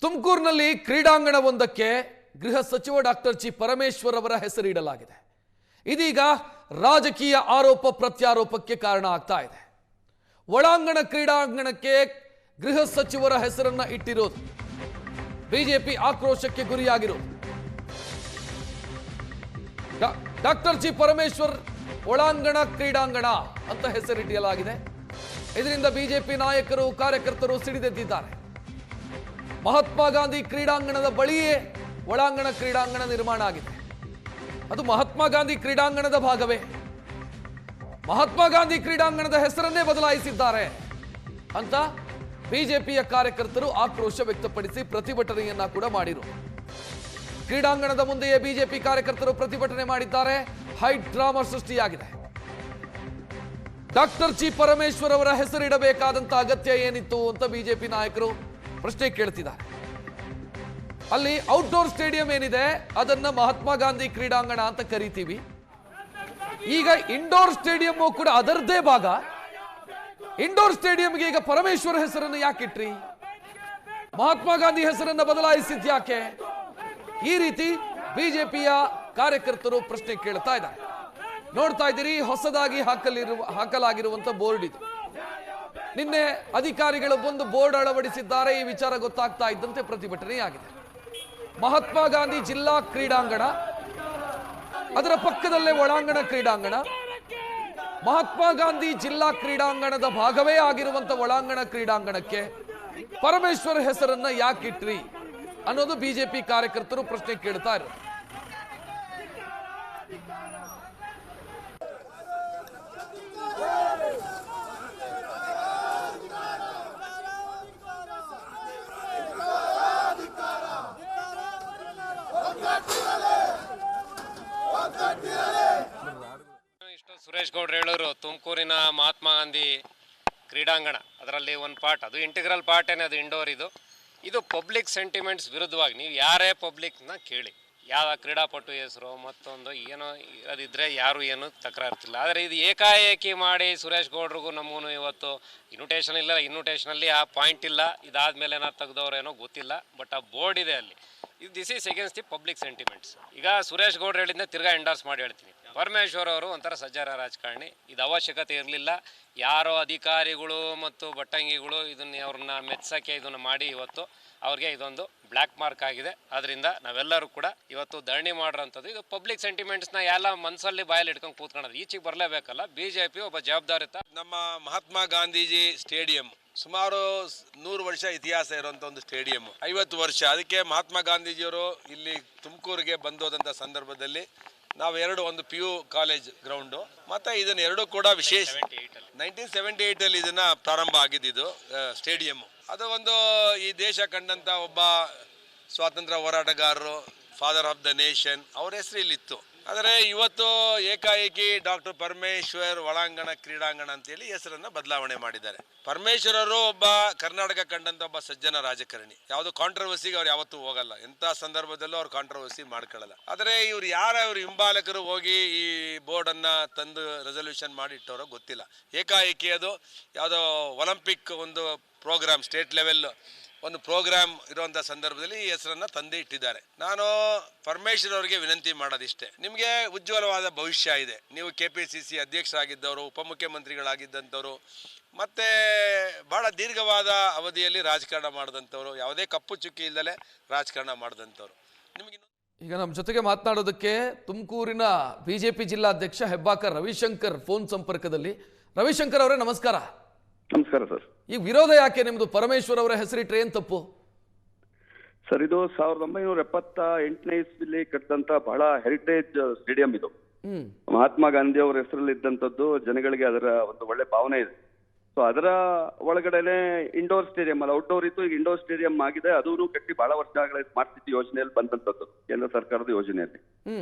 ತುಮಕೂರಿನಲ್ಲಿ ಕ್ರೀಡಾಂಗಣವೊಂದಕ್ಕೆ ಗೃಹ ಸಚಿವ ಡಾಕ್ಟರ್ ಜಿ ಪರಮೇಶ್ವರ್ ಅವರ ಹೆಸರಿಡಲಾಗಿದೆ. ಇದೀಗ ರಾಜಕೀಯ ಆರೋಪ ಪ್ರತ್ಯಾರೋಪಕ್ಕೆ ಕಾರಣ ಆಗ್ತಾ ಇದೆ. ಒಳಾಂಗಣ ಕ್ರೀಡಾಂಗಣಕ್ಕೆ ಗೃಹ ಸಚಿವರ ಹೆಸರನ್ನ ಇಟ್ಟಿರೋದು ಬಿಜೆಪಿ ಆಕ್ರೋಶಕ್ಕೆ ಗುರಿಯಾಗಿರೋದು. ಡಾಕ್ಟರ್ ಜಿ ಪರಮೇಶ್ವರ್ ಒಳಾಂಗಣ ಕ್ರೀಡಾಂಗಣ ಅಂತ ಹೆಸರಿಡಲಾಗಿದೆ. ಇದರಿಂದ ಬಿಜೆಪಿ ನಾಯಕರು ಕಾರ್ಯಕರ್ತರು ಸಿಡಿದೆದ್ದಿದ್ದಾರೆ. ಮಹಾತ್ಮ ಗಾಂಧಿ ಕ್ರೀಡಾಂಗಣದ ಬಳಿಯೇ ಒಳಾಂಗಣ ಕ್ರೀಡಾಂಗಣ ನಿರ್ಮಾಣ ಆಗಿದೆ. ಅದು ಮಹಾತ್ಮ ಗಾಂಧಿ ಕ್ರೀಡಾಂಗಣದ ಭಾಗವೇ. ಮಹಾತ್ಮ ಗಾಂಧಿ ಕ್ರೀಡಾಂಗಣದ ಹೆಸರನ್ನೇ ಬದಲಾಯಿಸಿದ್ದಾರೆ ಅಂತ ಬಿಜೆಪಿಯ ಕಾರ್ಯಕರ್ತರು ಆಕ್ರೋಶ ವ್ಯಕ್ತಪಡಿಸಿ ಪ್ರತಿಭಟನೆಯನ್ನ ಕೂಡ ಮಾಡಿದರು. ಕ್ರೀಡಾಂಗಣದ ಮುಂದೆಯೇ ಬಿಜೆಪಿ ಕಾರ್ಯಕರ್ತರು ಪ್ರತಿಭಟನೆ ಮಾಡಿದ್ದಾರೆ. ಹೈ ಡ್ರಾಮಾ ಸೃಷ್ಟಿಯಾಗಿದೆ. ಡಾಕ್ಟರ್ ಜಿ ಪರಮೇಶ್ವರ್ ಅವರ ಹೆಸರಿಡಬೇಕಾದಂತ ಅಗತ್ಯ ಏನಿತ್ತು ಅಂತ ಬಿಜೆಪಿ ನಾಯಕರು ಪ್ರಶ್ನೆ ಕೇಳ್ತಿದ್ದಾರೆ. ಅಲ್ಲಿ ಔಟ್ಡೋರ್ ಸ್ಟೇಡಿಯಂ ಏನಿದೆ ಅದನ್ನ ಮಹಾತ್ಮ ಗಾಂಧಿ ಕ್ರೀಡಾಂಗಣ ಅಂತ ಕರಿತೀವಿ. ಈಗ ಇಂಡೋರ್ ಸ್ಟೇಡಿಯಂ ಕೂಡ ಅದರದೇ ಭಾಗ. ಇಂಡೋರ್ ಸ್ಟೇಡಿಯಂಗೆ ಈಗ ಪರಮೇಶ್ವರ ಹೆಸರನ್ನು ಯಾಕಿಟ್ರಿ? ಮಹಾತ್ಮ ಗಾಂಧಿ ಹೆಸರನ್ನ ಬದಲಾಯಿಸಿದ್ ಯಾಕೆ? ಈ ರೀತಿ ಬಿಜೆಪಿಯ ಕಾರ್ಯಕರ್ತರು ಪ್ರಶ್ನೆ ಕೇಳ್ತಾ ಇದ್ದಾರೆ. ನೋಡ್ತಾ ಇದ್ದೀರಿ, ಹೊಸದಾಗಿ ಹಾಕಲಾಗಿರುವಂತ ಬೋರ್ಡ್ ಇದು. ನಿನ್ನೆ ಅಧಿಕಾರಿಗಳು ಬಂದು ಬೋರ್ಡ್ ಅಳವಡಿಸಿದ್ದಾರೆ. ಈ ವಿಚಾರ ಗೊತ್ತಾಗ್ತಾ ಇದ್ದಂತೆ ಪ್ರತಿಭಟನೆಯಾಗಿದೆ. ಮಹಾತ್ಮ ಗಾಂಧಿ ಜಿಲ್ಲಾ ಕ್ರೀಡಾಂಗಣ, ಅದರ ಪಕ್ಕದಲ್ಲೇ ಒಳಾಂಗಣ ಕ್ರೀಡಾಂಗಣ. ಮಹಾತ್ಮ ಗಾಂಧಿ ಜಿಲ್ಲಾ ಕ್ರೀಡಾಂಗಣದ ಭಾಗವೇ ಆಗಿರುವಂತ ಒಳಾಂಗಣ ಕ್ರೀಡಾಂಗಣಕ್ಕೆ ಪರಮೇಶ್ವರ್ ಹೆಸರನ್ನ ಯಾಕಿಟ್ರಿ ಅನ್ನೋದು ಬಿಜೆಪಿ ಕಾರ್ಯಕರ್ತರು ಪ್ರಶ್ನೆ ಕೇಳ್ತಾ ಇದ್ದಾರೆ. ಸುರೇಶ್ ಗೌಡ್ರು ಹೇಳೋರು ತುಮಕೂರಿನ ಮಹಾತ್ಮ ಗಾಂಧಿ ಕ್ರೀಡಾಂಗಣ ಅದರಲ್ಲಿ ಒಂದು ಪಾರ್ಟ್, ಅದು ಇಂಟಿಗ್ರಲ್ ಪಾರ್ಟೇನೆ, ಅದು ಇಂಡೋರ್. ಇದು ಪಬ್ಲಿಕ್ ಸೆಂಟಿಮೆಂಟ್ಸ್ ವಿರುದ್ಧವಾಗಿ ನೀವು ಯಾರೇ ಪಬ್ಲಿಕ್ನ ಕೇಳಿ, ಯಾವ ಕ್ರೀಡಾಪಟು ಹೆಸರು ಮತ್ತೊಂದು ಏನೋ ಅದಿದ್ರೆ ಯಾರು ಏನು ತಕರಾರ್ತಿಲ್ಲ. ಆದರೆ ಇದು ಏಕಾಏಕಿ ಮಾಡಿ ಸುರೇಶ್ ಗೌಡ್ರಿಗೂ ನಮಗೂ ಇವತ್ತು ಇನ್ವಿಟೇಷನ್ ಇಲ್ಲ, ಇನ್ವಿಟೇಷನಲ್ಲಿ ಆ ಪಾಯಿಂಟ್ ಇಲ್ಲ. ಇದಾದ್ಮೇಲೆ ಏನೋ ತೆಗೆದವ್ರೇನೋ ಗೊತ್ತಿಲ್ಲ, ಬಟ್ ಆ ಬೋರ್ಡ್ ಇದೆ ಅಲ್ಲಿ. This is against the public sentiments. ಈಗ ಸುರೇಶ್ ಗೌಡ್ರು ಹೇಳಿದ್ದೆ ತಿರ್ಗಾ ಎಂಡಾರ್ಸ್ ಮಾಡಿ ಹೇಳ್ತೀನಿ. ಪರಮೇಶ್ವರ್ ಅವರು ಒಂಥರ ಸಜ್ಜಾರ ರಾಜಕಾರಣಿ. ಇದು ಅವಶ್ಯಕತೆ ಇರಲಿಲ್ಲ. ಯಾರೋ ಅಧಿಕಾರಿಗಳು ಮತ್ತು ಬಟ್ಟಂಗಿಗಳು ಇದನ್ನ ಅವ್ರನ್ನ ಮೆಚ್ಚಕ್ಕೆ ಇದನ್ನು ಮಾಡಿ ಇವತ್ತು ಅವ್ರಿಗೆ ಇದೊಂದು ಬ್ಲ್ಯಾಕ್ ಮಾರ್ಕ್ ಆಗಿದೆ. ಅದರಿಂದ ನಾವೆಲ್ಲರೂ ಕೂಡ ಇವತ್ತು ಧರಣಿ ಮಾಡಿರೋಂಥದ್ದು. ಇದು ಪಬ್ಲಿಕ್ ಸೆಂಟಿಮೆಂಟ್ಸ್ನ ಎಲ್ಲ ಮನಸ್ಸಲ್ಲಿ ಬಾಯಲ್ಲಿ ಇಟ್ಕೊಂಡು ಕೂತ್ಕೊಳ್ಳೋದು. ಈಚೆಗೆ ಬರಲೇಬೇಕಲ್ಲ. ಬಿಜೆಪಿ ಒಬ್ಬ ಜವಾಬ್ದಾರಿತ. ನಮ್ಮ ಮಹಾತ್ಮ ಗಾಂಧೀಜಿ ಸ್ಟೇಡಿಯಂ ಸುಮಾರು 100 ವರ್ಷ ಇತಿಹಾಸ ಇರುವಂಥ ಒಂದು ಸ್ಟೇಡಿಯಂ, 50 ವರ್ಷ. ಅದಕ್ಕೆ ಮಹಾತ್ಮ ಗಾಂಧೀಜಿಯವರು ಇಲ್ಲಿ ತುಮಕೂರಿಗೆ ಬಂದೋದಂಥ ಸಂದರ್ಭದಲ್ಲಿ ನಾವು ಒಂದು PU ಕಾಲೇಜ್ ಗ್ರೌಂಡು ಮತ್ತು ಇದನ್ನು ಎರಡೂ ಕೂಡ ವಿಶೇಷ 1978 ಇದನ್ನು ಪ್ರಾರಂಭ ಆಗಿದ್ದು ಸ್ಟೇಡಿಯಂ. ಅದು ಒಂದು ಈ ದೇಶ ಕಂಡಂಥ ಒಬ್ಬ ಸ್ವಾತಂತ್ರ್ಯ ಹೋರಾಟಗಾರರು, ಫಾದರ್ ಆಫ್ ದ ನೇಷನ್, ಅವ್ರ ಹೆಸರು ಇಲ್ಲಿತ್ತು. ಆದರೆ ಇವತ್ತು ಏಕಾಏಕಿ ಡಾಕ್ಟರ್ ಪರಮೇಶ್ವರ್ ಒಳಾಂಗಣ ಕ್ರೀಡಾಂಗಣ ಅಂತೇಳಿ ಹೆಸರನ್ನು ಬದಲಾವಣೆ ಮಾಡಿದ್ದಾರೆ. ಪರಮೇಶ್ವರ್ ಅವರು ಒಬ್ಬ ಕರ್ನಾಟಕ ಕಂಡಂಥ ಒಬ್ಬ ಸಜ್ಜನ ರಾಜಕಾರಣಿ. ಯಾವುದು ಕಾಂಟ್ರವರ್ಸಿಗೆ ಅವ್ರು ಯಾವತ್ತೂ ಹೋಗಲ್ಲ. ಎಂಥ ಸಂದರ್ಭದಲ್ಲೂ ಅವ್ರು ಕಾಂಟ್ರವರ್ಸಿ ಮಾಡ್ಕೊಳ್ಳಲ್ಲ. ಆದರೆ ಇವ್ರು ಅವ್ರ ಹಿಂಬಾಲಕರು ಹೋಗಿ ಈ ಬೋರ್ಡನ್ನು ತಂದು ರೆಸಲ್ಯೂಷನ್ ಮಾಡಿ ಇಟ್ಟವರೋ ಗೊತ್ತಿಲ್ಲ. ಏಕಾಏಕಿ ಅದು ಯಾವುದೋ ಒಲಿಂಪಿಕ್ ಒಂದು ಪ್ರೋಗ್ರಾಮ್, ಸ್ಟೇಟ್ ಲೆವೆಲ್ ಒಂದು ಪ್ರೋಗ್ರಾಮ್ ಇರುವಂಥ ಸಂದರ್ಭದಲ್ಲಿ ಈ ಹೆಸರನ್ನು ತಂದೆ ಇಟ್ಟಿದ್ದಾರೆ. ನಾನು ಪರಮೇಶ್ವರ್ ಅವರಿಗೆ ವಿನಂತಿ ಮಾಡೋದಿಷ್ಟೇ, ನಿಮಗೆ ಉಜ್ವಲವಾದ ಭವಿಷ್ಯ ಇದೆ. ನೀವು KPCC ಅಧ್ಯಕ್ಷರಾಗಿದ್ದವರು, ಉಪಮುಖ್ಯಮಂತ್ರಿಗಳಾಗಿದ್ದಂಥವ್ರು, ಮತ್ತು ಭಾಳ ದೀರ್ಘವಾದ ಅವಧಿಯಲ್ಲಿ ರಾಜಕಾರಣ ಮಾಡಿದಂಥವ್ರು, ಯಾವುದೇ ಕಪ್ಪು ಚುಕ್ಕಿ ಇಲ್ಲದೆ ರಾಜಕಾರಣ ಮಾಡಿದಂಥವ್ರು. ನಿಮಗೆ ಈಗ ನಮ್ಮ ಜೊತೆಗೆ ಮಾತನಾಡೋದಕ್ಕೆ ತುಮಕೂರಿನ ಬಿಜೆಪಿ ಜಿಲ್ಲಾಧ್ಯಕ್ಷ ಹೆಬ್ಬಾಕ ರವಿಶಂಕರ್ ಫೋನ್ ಸಂಪರ್ಕದಲ್ಲಿ. ರವಿಶಂಕರ್ ಅವರೇ ನಮಸ್ಕಾರ. ನಮಸ್ಕಾರ ಸರ್. ಈ ವಿರೋಧ ಯಾಕೆ ನಿಮ್ದು? ಪರಮೇಶ್ವರ್ ಅವರ ಹೆಸರಿಟ್ರೆ ಏನ್ ತಪ್ಪು? ಸರ್, ಇದು 1978ನೇ ಇಸ್ವಿಲಿ ಕಟ್ಟಿದಂತ ಬಹಳ ಹೆರಿಟೇಜ್ ಸ್ಟೇಡಿಯಂ ಇದು. ಮಹಾತ್ಮ ಗಾಂಧಿ ಅವರ ಹೆಸರಲ್ಲಿ ಇದ್ದಂಥದ್ದು. ಜನಗಳಿಗೆ ಅದರ ಒಂದು ಒಳ್ಳೆ ಭಾವನೆ ಇದೆ. ಸೊ ಅದರ ಒಳಗಡೆನೆ ಇಂಡೋರ್ ಸ್ಟೇಡಿಯಂ ಅಲ್ಲ, ಔಟ್ಡೋರ್ ಇತ್ತು. ಈಗ ಇಂಡೋರ್ ಸ್ಟೇಡಿಯಂ ಆಗಿದೆ. ಅದೂ ಕಟ್ಟಿ ಬಹಳ ವರ್ಷಗಳ ಸ್ಮಾರ್ಟ್ ಸಿಟಿ ಯೋಜನೆಯಲ್ಲಿ ಬಂದಂಥದ್ದು, ಕೇಂದ್ರ ಸರ್ಕಾರದ ಯೋಜನೆಯಲ್ಲಿ.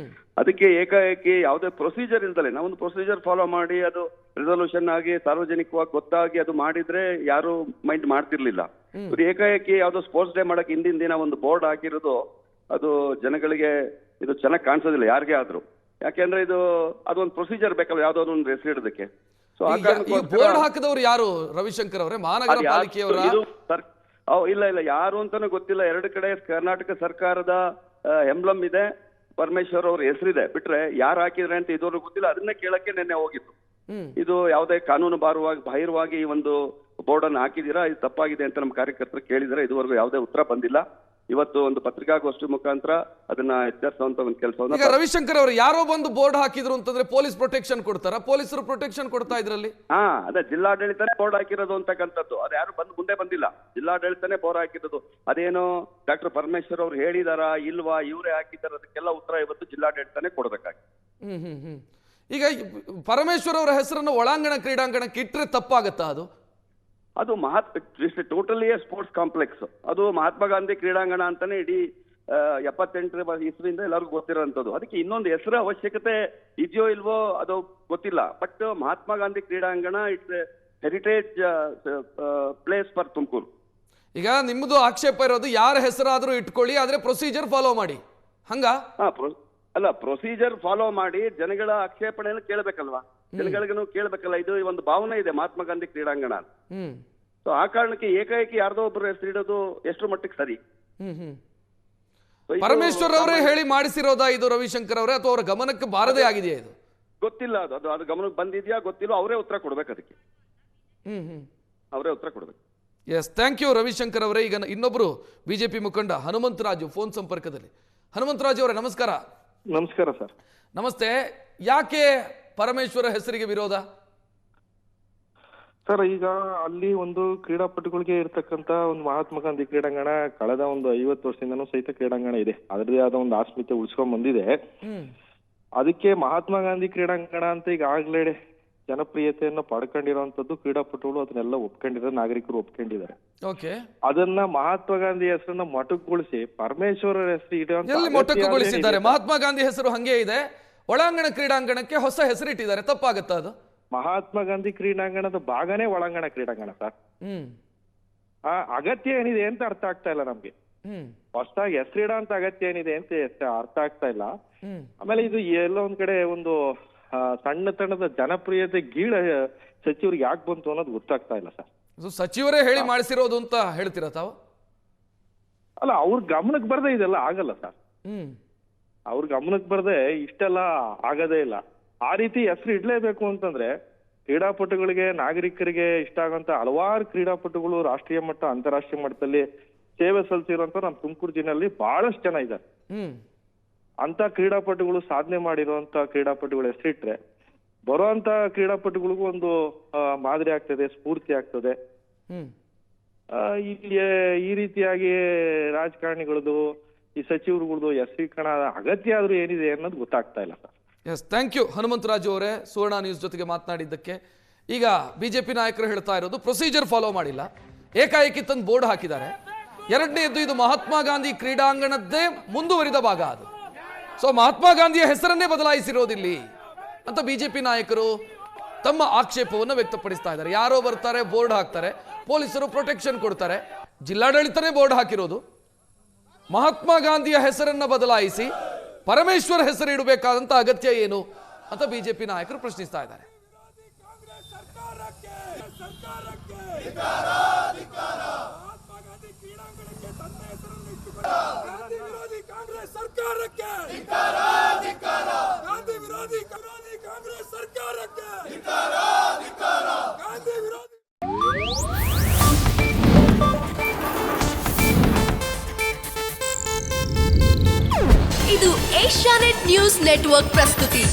ಅದಕ್ಕೆ ಏಕಾಏಕಿ ಯಾವುದೇ ಪ್ರೊಸೀಜರ್ ಇಲ್ದಲೆ ನಾವೊಂದು ಪ್ರೊಸೀಜರ್ ಫಾಲೋ ಮಾಡಿ ಅದು ರೆಸಲ್ಯೂಷನ್ ಆಗಿ ಸಾರ್ವಜನಿಕವಾಗಿ ಗೊತ್ತಾಗಿ ಅದು ಮಾಡಿದ್ರೆ ಯಾರು ಮೈಂಡ್ ಮಾಡ್ತಿರ್ಲಿಲ್ಲ. ಇವ್ರು ಏಕಾಏಕಿ ಯಾವುದೋ ಸ್ಪೋರ್ಟ್ಸ್ ಡೇ ಮಾಡಕ್ಕೆ ಹಿಂದಿನ ದಿನ ಒಂದು ಬೋರ್ಡ್ ಹಾಕಿರೋದು ಅದು ಜನಗಳಿಗೆ ಇದು ಚೆನ್ನಾಗಿ ಕಾಣಿಸೋದಿಲ್ಲ ಯಾರಿಗೇ ಆದ್ರೂ. ಯಾಕೆಂದ್ರೆ ಇದು ಅದೊಂದು ಪ್ರೊಸೀಜರ್ ಬೇಕಲ್ಲ ಯಾವುದೋ ಒಂದು ಹೆಸರಿಡೋದಕ್ಕೆ. ಸೊ ಬೋರ್ಡ್ ಹಾಕಿದವರು ಯಾರು ರವಿಶಂಕರ್ ಅವರೇ? ಮಹಾನಗರ ಪಾಲಿಕೆಯವರ? ಇಲ್ಲ ಯಾರು ಅಂತಾನು ಗೊತ್ತಿಲ್ಲ. ಎರಡು ಕಡೆ ಕರ್ನಾಟಕ ಸರ್ಕಾರದ ಎಂಬ್ಲಮ್ ಇದೆ, ಪರಮೇಶ್ವರ್ ಅವ್ರ ಹೆಸರಿದೆ, ಬಿಟ್ರೆ ಯಾರು ಹಾಕಿದ್ರೆ ಅಂತ ಇದುವರೆಗೂ ಗೊತ್ತಿಲ್ಲ. ಅದನ್ನ ಕೇಳಕ್ಕೆ ನಿನ್ನೆ ಹೋಗಿತ್ತು. ಇದು ಯಾವುದೇ ಕಾನೂನು ಬಾಹಿರವಾಗಿ ಈ ಒಂದು ಬೋರ್ಡ್ ಅನ್ನು ಹಾಕಿದೀರಾ, ಇದು ತಪ್ಪಾಗಿದೆ ಅಂತ ನಮ್ಮ ಕಾರ್ಯಕರ್ತರು ಕೇಳಿದ್ರೆ ಇದುವರೆಗೂ ಯಾವುದೇ ಉತ್ತರ ಬಂದಿಲ್ಲ. ಇವತ್ತು ಒಂದು ಪತ್ರಿಕಾಗೋಷ್ಠಿ ಮುಖಾಂತರ ಅದನ್ನ ಎಚ್ಚರಿಸುವಂತ ಒಂದು ಕೆಲಸವನ್ನು. ಈಗ ರವಿಶಂಕರ್ ಅವರು ಯಾರೋ ಬಂದು ಬೋರ್ಡ್ ಹಾಕಿದ್ರು ಅಂತಂದ್ರೆ ಪೊಲೀಸ್ ಪ್ರೊಟೆಕ್ಷನ್ ಕೊಡ್ತಾರ? ಪೊಲೀಸರು ಪ್ರೊಟೆಕ್ಷನ್ ಕೊಡ್ತಾ ಇದ್ರಲ್ಲಿ? ಅದೇ ಜಿಲ್ಲಾಡಳಿತನೇ ಬೋರ್ಡ್ ಹಾಕಿರೋದು ಅಂತಕ್ಕಂಥದ್ದು. ಅದು ಯಾರು ಮುಂದೆ ಬಂದಿಲ್ಲ, ಜಿಲ್ಲಾಡಳಿತನೇ ಬೋರ್ಡ್ ಹಾಕಿರೋದು. ಅದೇನೋ ಡಾಕ್ಟರ್ ಪರಮೇಶ್ವರ್ ಅವ್ರು ಹೇಳಿದಾರಾ ಇಲ್ವಾ, ಇವರೇ ಹಾಕಿದಾರ, ಅದಕ್ಕೆಲ್ಲ ಉತ್ತರ ಇವತ್ತು ಜಿಲ್ಲಾಡಳಿತನೇ ಕೊಡ್ಬೇಕಾಗಿ. ಈಗ ಪರಮೇಶ್ವರ್ ಅವರ ಹೆಸರನ್ನು ಒಳಾಂಗಣ ಕ್ರೀಡಾಂಗಣಕ್ಕೆ ಇಟ್ಟರೆ ತಪ್ಪಾಗತ್ತಾ? ಅದು ಟೋಟಲಿ ಸ್ಪೋರ್ಟ್ಸ್ ಕಾಂಪ್ಲೆಕ್ಸ್. ಅದು ಮಹಾತ್ಮ ಗಾಂಧಿ ಕ್ರೀಡಾಂಗಣ ಅಂತಾನೆ ಇಡೀ 78ರ ಇಸ್ವಿಯಿಂದ ಎಲ್ಲರಿಗೂ ಗೊತ್ತಿರೋಂಥದ್ದು. ಅದಕ್ಕೆ ಇನ್ನೊಂದು ಹೆಸರು ಅವಶ್ಯಕತೆ ಇದೆಯೋ ಇಲ್ವೋ ಅದು ಗೊತ್ತಿಲ್ಲ. ಬಟ್ ಮಹಾತ್ಮ ಗಾಂಧಿ ಕ್ರೀಡಾಂಗಣ it's heritage place for Tumakuru. ಈಗ ನಿಮ್ಮದು ಆಕ್ಷೇಪ ಇರೋದು ಯಾರ ಹೆಸರಾದ್ರೂ ಇಟ್ಕೊಳ್ಳಿ, ಆದ್ರೆ ಪ್ರೊಸೀಜರ್ ಫಾಲೋ ಮಾಡಿ, ಹಂಗ? ಅಲ್ಲ, ಪ್ರೊಸೀಜರ್ ಫಾಲೋ ಮಾಡಿ ಜನಗಳ ಆಕ್ಷೇಪಣೆಯನ್ನು ಕೇಳಬೇಕಲ್ವಾ, ಜನಗಳಿಗೂ ಕೇಳಬೇಕಲ್ಲ. ಇದು ಒಂದು ಭಾವನೆ ಇದೆ ಮಹಾತ್ಮ ಗಾಂಧಿ ಕ್ರೀಡಾಂಗಣ. ಸೊ ಆ ಕಾರಣಕ್ಕೆ ಏಕಾಏಕಿ ಯಾರ್ದೋ ಒಬ್ಬರು ಹೆಸರಿಡೋದು ಎಷ್ಟು ಮಟ್ಟಿಗೆ ಸರಿ? ಪರಮೇಶ್ವರ್ ಅವರೇ ಹೇಳಿ ಮಾಡಿಸಿರೋದಾ ಇದು ರವಿಶಂಕರ್ ಅವರೇ, ಅಥವಾ ಅವರ ಗಮನಕ್ಕೆ ಬಾರದೇ ಆಗಿದೆಯಾ? ಇದು ಗೊತ್ತಿಲ್ಲ. ಅದು ಗಮನಕ್ಕೆ ಬಂದಿದ್ಯಾ ಗೊತ್ತಿಲ್ಲ, ಅವರೇ ಉತ್ತರ ಕೊಡ್ಬೇಕು ಅದಕ್ಕೆ. ಅವರೇ ಉತ್ತರ ಕೊಡ್ಬೇಕು. ಎಸ್, ಥ್ಯಾಂಕ್ ಯು ರವಿಶಂಕರ್ ಅವರೇ. ಈಗ ಇನ್ನೊಬ್ರು ಬಿಜೆಪಿ ಮುಖಂಡ ಹನುಮಂತರಾಜು ಫೋನ್ ಸಂಪರ್ಕದಲ್ಲಿ. ಹನುಮಂತರಾಜು ಅವರೇ ನಮಸ್ಕಾರ. ನಮಸ್ಕಾರ ಸರ್. ನಮಸ್ತೆ. ಯಾಕೆ ಪರಮೇಶ್ವರ ಹೆಸರಿಗೆ ವಿರೋಧ? ಸರ್, ಈಗ ಅಲ್ಲಿ ಒಂದು ಕ್ರೀಡಾಪಟುಗಳಿಗೆ ಇರ್ತಕ್ಕಂತ ಒಂದು ಮಹಾತ್ಮ ಗಾಂಧಿ ಕ್ರೀಡಾಂಗಣ ಕಳೆದ ಒಂದು 50 ವರ್ಷದಿಂದನೂ ಸಹಿತ ಕ್ರೀಡಾಂಗಣ ಇದೆ, ಅದರದೇ ಆದ ಒಂದು ಆಸ್ಮಿತೆ ಉಳಿಸ್ಕೊಂಡ್ ಬಂದಿದೆ. ಅದಕ್ಕೆ ಮಹಾತ್ಮ ಗಾಂಧಿ ಕ್ರೀಡಾಂಗಣ ಅಂತ ಈಗಾಗಲೇ ಜನಪ್ರಿಯತೆಯನ್ನು ಪಡ್ಕೊಂಡಿರುವಂತದ್ದು ಕ್ರೀಡಾಪಟುಗಳು ಅದನ್ನೆಲ್ಲ ಒಪ್ಕೊಂಡಿರೋ ನಾಗರಿಕರು ಒಪ್ಕೊಂಡಿದ್ದಾರೆ. ಅದನ್ನ ಮಹಾತ್ಮ ಗಾಂಧಿ ಹೆಸರನ್ನ ಮೊಟಕುಗೊಳಿಸಿ ಪರಮೇಶ್ವರ ಹೆಸರು ಎಲ್ಲಿ ಮೊಟಕುಗೊಳಿಸಿದ್ದಾರೆ? ಮಹಾತ್ಮ ಗಾಂಧಿ ಹೆಸರು ಹಂಗೆ ಇದೆ, ಒಳಾಂಗಣ ಕ್ರೀಡಾಂಗಣಕ್ಕೆ ಹೊಸ ಹೆಸರಿಟ್ಟಿದ್ದಾರೆ, ತಪ್ಪಾಗತ್ತಾ ಅದು? ಮಹಾತ್ಮ ಗಾಂಧಿ ಕ್ರೀಡಾಂಗಣದ ಭಾಗನೇ ಒಳಾಂಗಣ ಕ್ರೀಡಾಂಗಣ ಸರ್. ಆ ಅಗತ್ಯ ಏನಿದೆ ಅಂತ ಅರ್ಥ ಆಗ್ತಾ ಇಲ್ಲ ನಮ್ಗೆ. ಹೊಸದಾಗಿ ಹೆಸರಿಡೋ ಅಂತ ಅಗತ್ಯ ಏನಿದೆ ಅಂತ ಅರ್ಥ ಆಗ್ತಾ ಇಲ್ಲ. ಆಮೇಲೆ ಇದು ಎಲ್ಲೋ ಒಂದ್ ಕಡೆ ಒಂದು ಸಣ್ಣತನದ ಜನಪ್ರಿಯತೆ ಗೀಳ ಸಚಿವರಿಗೆ ಯಾಕೆ ಬಂತು ಅನ್ನೋದು ಗೊತ್ತಾಗ್ತಾ ಇಲ್ಲ ಸರ್. ಸಚಿವರೇ ಹೇಳಿ ಮಾಡಿಸಿರೋದು ಅಂತ ಹೇಳ್ತೀರಾ ತಾವು? ಅಲ್ಲ, ಅವ್ರ ಗಮನಕ್ಕೆ ಬರ್ದೆ ಇದೆಲ್ಲ ಆಗಲ್ಲ ಸರ್. ಅವ್ರ ಗಮನಕ್ಕೆ ಬರ್ದೆ ಇಷ್ಟೆಲ್ಲ ಆಗದೇ ಇಲ್ಲ. ಆ ರೀತಿ ಹೆಸರು ಇಡ್ಲೇಬೇಕು ಅಂತಂದ್ರೆ ಕ್ರೀಡಾಪಟುಗಳಿಗೆ, ನಾಗರಿಕರಿಗೆ ಇಷ್ಟ ಆಗಂತ ಹಲವಾರು ಕ್ರೀಡಾಪಟುಗಳು ರಾಷ್ಟ್ರೀಯ ಮಟ್ಟ, ಅಂತಾರಾಷ್ಟ್ರೀಯ ಮಟ್ಟದಲ್ಲಿ ಸೇವೆ ಸಲ್ಲಿಸಿರುವಂತ ನಮ್ಮ ತುಮಕೂರು ಜಿಲ್ಲೆಯಲ್ಲಿ ಬಹಳಷ್ಟು ಜನ ಇದ್ದಾರೆ. ಅಂತ ಕ್ರೀಡಾಪಟುಗಳು, ಸಾಧನೆ ಮಾಡಿರುವಂತ ಕ್ರೀಡಾಪಟುಗಳು ಹೆಸರಿಟ್ರೆ ಬರುವಂತ ಕ್ರೀಡಾಪಟುಗಳಿಗೂ ಒಂದು ಮಾದರಿ ಆಗ್ತದೆ, ಸ್ಫೂರ್ತಿ ಆಗ್ತದೆ. ಇಲ್ಲಿ ಈ ರೀತಿಯಾಗಿ ರಾಜಕಾರಣಿಗಳದು, ಈ ಸಚಿವರುಗಳದು ಹೆಸರೀಕರಣ ಅಗತ್ಯ ಆದ್ರೂ ಏನಿದೆ ಅನ್ನೋದು ಗೊತ್ತಾಗ್ತಾ ಇಲ್ಲ sir. Yes, thank you Hanumantharaju ಅವರೇ ಸುವರ್ಣ ನ್ಯೂಸ್ ಜೊತೆಗೆ ಮಾತನಾಡಿದ್ದಕ್ಕೆ. ಈಗ ಬಿಜೆಪಿ ನಾಯಕರು ಹೇಳ್ತಾ ಇರೋದು ಪ್ರೊಸೀಜರ್ ಫಾಲೋ ಮಾಡಿಲ್ಲ, ಏಕಾಏಕಿ ತಂದು ಬೋರ್ಡ್ ಹಾಕಿದ್ದಾರೆ. ಎರಡನೇದ್ದು ಇದು ಮಹಾತ್ಮ ಗಾಂಧಿ ಕ್ರೀಡಾಂಗಣದ್ದೇ ಮುಂದುವರಿದ ಭಾಗ ಅದು. ಸೊ ಮಹಾತ್ಮ ಗಾಂಧಿಯ ಹೆಸರನ್ನೇ ಬದಲಾಯಿಸಿರೋದಿಲ್ಲಿ ಅಂತ ಬಿಜೆಪಿ ನಾಯಕರು ತಮ್ಮ ಆಕ್ಷೇಪವನ್ನು ವ್ಯಕ್ತಪಡಿಸ್ತಾ ಇದ್ದಾರೆ. ಯಾರೋ ಬರ್ತಾರೆ, ಬೋರ್ಡ್ ಹಾಕ್ತಾರೆ, ಪೊಲೀಸರು ಪ್ರೊಟೆಕ್ಷನ್ ಕೊಡ್ತಾರೆ. ಜಿಲ್ಲಾಡಳಿತನೇ ಬೋರ್ಡ್ ಹಾಕಿರೋದು. ಮಹಾತ್ಮ ಗಾಂಧಿಯ ಹೆಸರನ್ನ ಬದಲಾಯಿಸಿ ಪರಮೇಶ್ವರ್ ಹೆಸರು ಇಡಬೇಕಾದಂತ ಅಗತ್ಯ ಏನು ಅಂತ ಬಿಜೆಪಿ ನಾಯಕರು ಪ್ರಶ್ನಿಸ್ತಾ ಇದ್ದಾರೆ. ಇದು ಏಷ್ಯಾನೆಟ್ ನ್ಯೂಸ್ ನೆಟ್ವರ್ಕ್ ಪ್ರಸ್ತುತಿ.